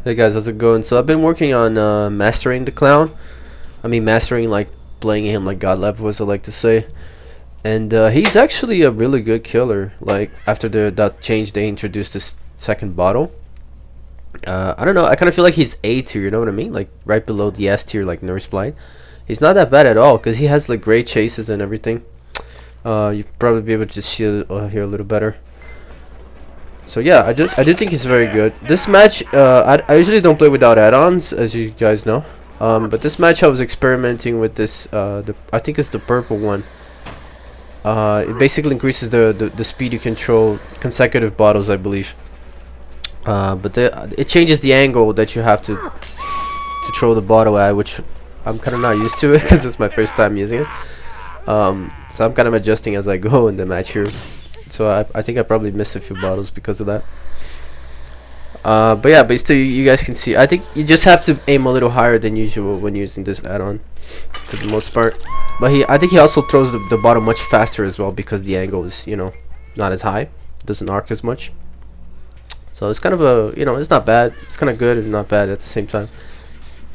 Hey guys, how's it going? So I've been working on mastering the clown. I mean mastering, like playing him like god level, as I like to say. And he's actually a really good killer. Like after that change they introduced this second bottle. I don't know, I kind of feel like he's A tier, you know what I mean? Like right below the S tier, like Nurse Blind. He's not that bad at all because he has like great chases and everything. You probably be able to see it here a little better. So yeah, I do think he's very good. This match, I usually don't play without add-ons, as you guys know. But this match I was experimenting with this. I think it's the purple one. It basically increases the speed you control consecutive bottles, I believe. But it changes the angle that you have to throw the bottle at, which I'm kind of not used to it because it's my first time using it. So I'm kind of adjusting as I go in the match here. So I think I probably missed a few bottles because of that. But yeah, but still, you guys can see. I think you just have to aim a little higher than usual when using this add-on, for the most part. But I think he also throws the bottle much faster as well because the angle is, you know, not as high. It doesn't arc as much. So it's kind of a, you know, it's not bad. It's kind of good and not bad at the same time.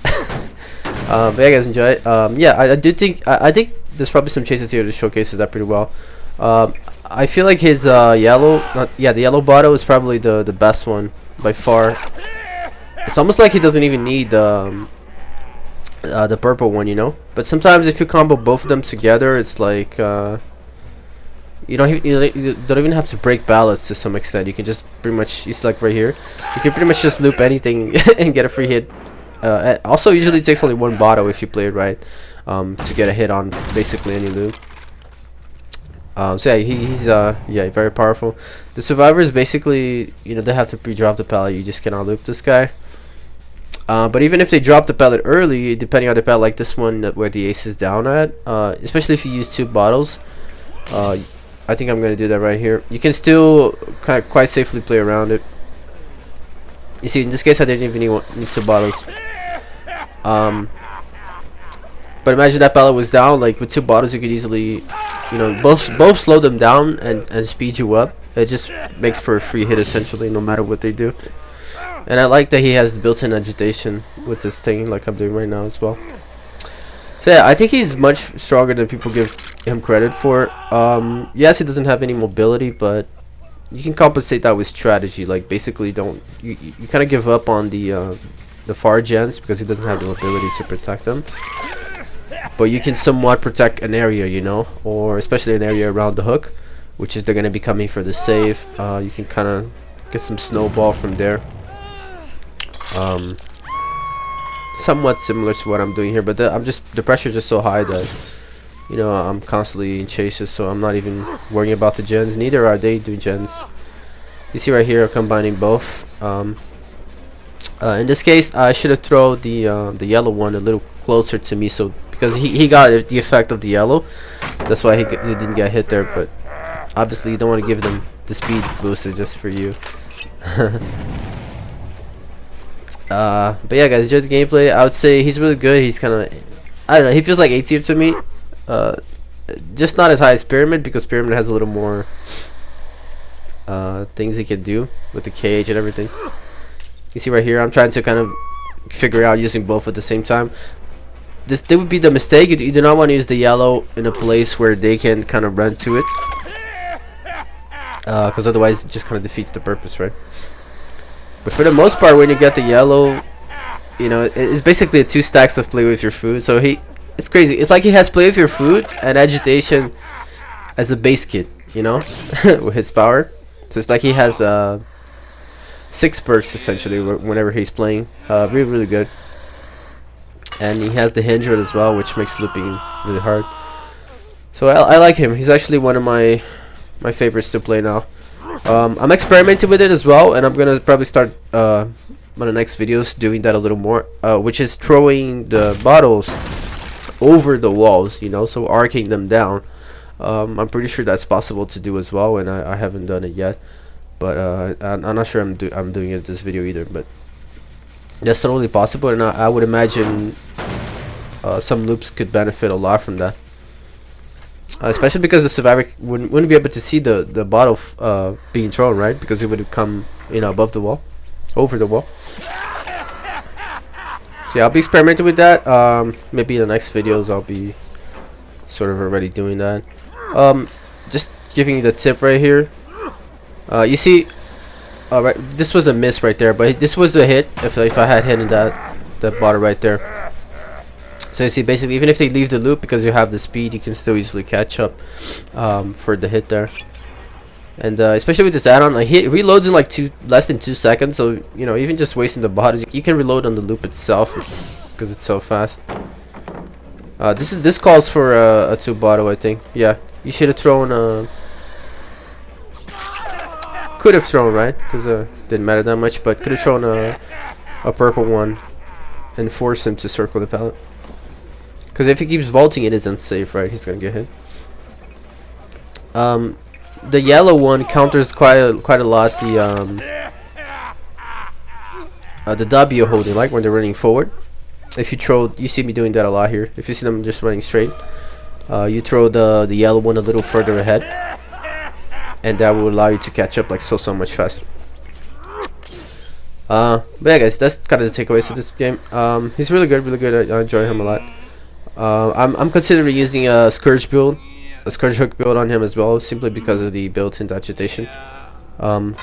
But yeah, guys, enjoy it. Yeah, I do think I think there's probably some chases here that showcases that pretty well. I feel like his the yellow bottle is probably the best one by far. It's almost like he doesn't even need the purple one, you know. But sometimes if you combo both of them together, it's like you don't even have to break ballots to some extent. You can just pretty much, it's like right here, you can pretty much just loop anything and get a free hit. Also, usually it takes only one bottle if you play it right, to get a hit on basically any loop. So yeah, he's yeah, very powerful. The survivors basically, you know, they have to pre-drop the pallet. You just cannot loop this guy. But even if they drop the pallet early, depending on the pallet, like this one where the ace is down at, especially if you use 2 bottles, I think I'm gonna do that right here. You can still quite safely play around it. You see, in this case, I didn't even need 2 bottles. But imagine that pallet was down. Like with 2 bottles, you could easily, you know, both slow them down and speed you up. It just makes for a free hit essentially, no matter what they do. And I like that he has the built-in agitation with this thing, like I'm doing right now as well. So yeah, I think he's much stronger than people give him credit for. Yes, he doesn't have any mobility, but you can compensate that with strategy. Like basically, you kind of give up on the far gens because he doesn't have the mobility to protect them. But you can somewhat protect an area, you know, or especially an area around the hook, which is they're going to be coming for the save. You can kind of get some snowball from there. Somewhat similar to what I'm doing here, but the pressure is just so high that, you know, I'm constantly in chases, so I'm not even worrying about the gens. Neither are they doing gens. You see right here, I'm combining both. In this case, I should have thrown the yellow one a little closer to me, so because he got the effect of the yellow, that's why he didn't get hit there. But obviously, you don't want to give them the speed boost. It's just for you. But yeah, guys, enjoy the gameplay. I would say he's really good. He's kind of, I don't know, he feels like A tier to me. Just not as high as Pyramid, because Pyramid has a little more things he can do with the cage and everything. You see right here, I'm trying to kind of figure out using both at the same time. This would be the mistake. You do not want to use the yellow in a place where they can kind of run to it, because otherwise it just kind of defeats the purpose, right? But for the most part, when you get the yellow, you know, it's basically 2 stacks of play with your food. So it's crazy. It's like he has play with your food and agitation as a base kit, you know, with his power. So it's like he has 6 perks essentially whenever he's playing. Really good. And he has the handwritten as well, which makes looping really hard. So I like him. He's actually one of my favorites to play now. I'm experimenting with it as well, and I'm gonna probably start on the next videos doing that a little more, which is throwing the bottles over the walls, you know, so arcing them down. I'm pretty sure that's possible to do as well, and I haven't done it yet, but I'm not sure I'm doing it in this video either, but that's totally possible, and I would imagine some loops could benefit a lot from that. Especially because the survivor wouldn't be able to see the bottle being thrown, right? Because it would come, you know, above the wall, over the wall. So yeah, I'll be experimenting with that. Maybe in the next videos I'll be sort of already doing that. Just giving you the tip right here. You see, right, this was a miss right there, but this was a hit if I had hit in that bottle right there. So you see, basically, even if they leave the loop, because you have the speed, you can still easily catch up for the hit there. And especially with this add-on, like, it reloads in like less than 2 seconds. So you know, even just wasting the bottles, you can reload on the loop itself because it's so fast. This calls for a 2 bottle, I think. Yeah, you should have thrown a. Could have thrown, right? Because didn't matter that much, but could have thrown a purple one and force him to circle the pallet. Because if he keeps vaulting, it is unsafe, right? He's gonna get hit. The yellow one counters quite a lot the W holding, like when they're running forward. If you throw, you see me doing that a lot here. If you see them just running straight, you throw the yellow one a little further ahead, and that will allow you to catch up like so much faster. But yeah, guys, that's kind of the takeaways of this game. He's really good. I enjoy him a lot. I'm considering using a Scourge build, a Scourge hook build on him as well, simply because of the built-in agitation. So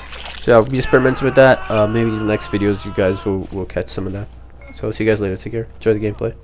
yeah, I'll be experimenting with that. Maybe in the next videos you guys will catch some of that. So see you guys later. Take care. Enjoy the gameplay.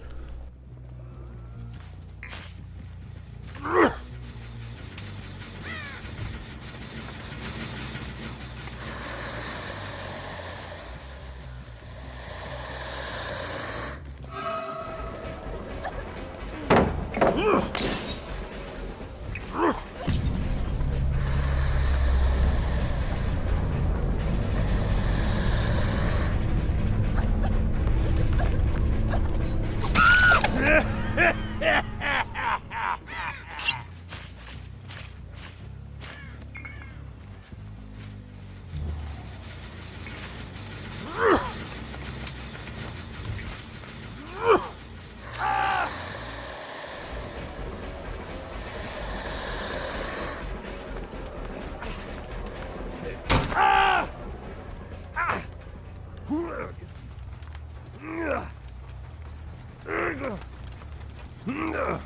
Ugh.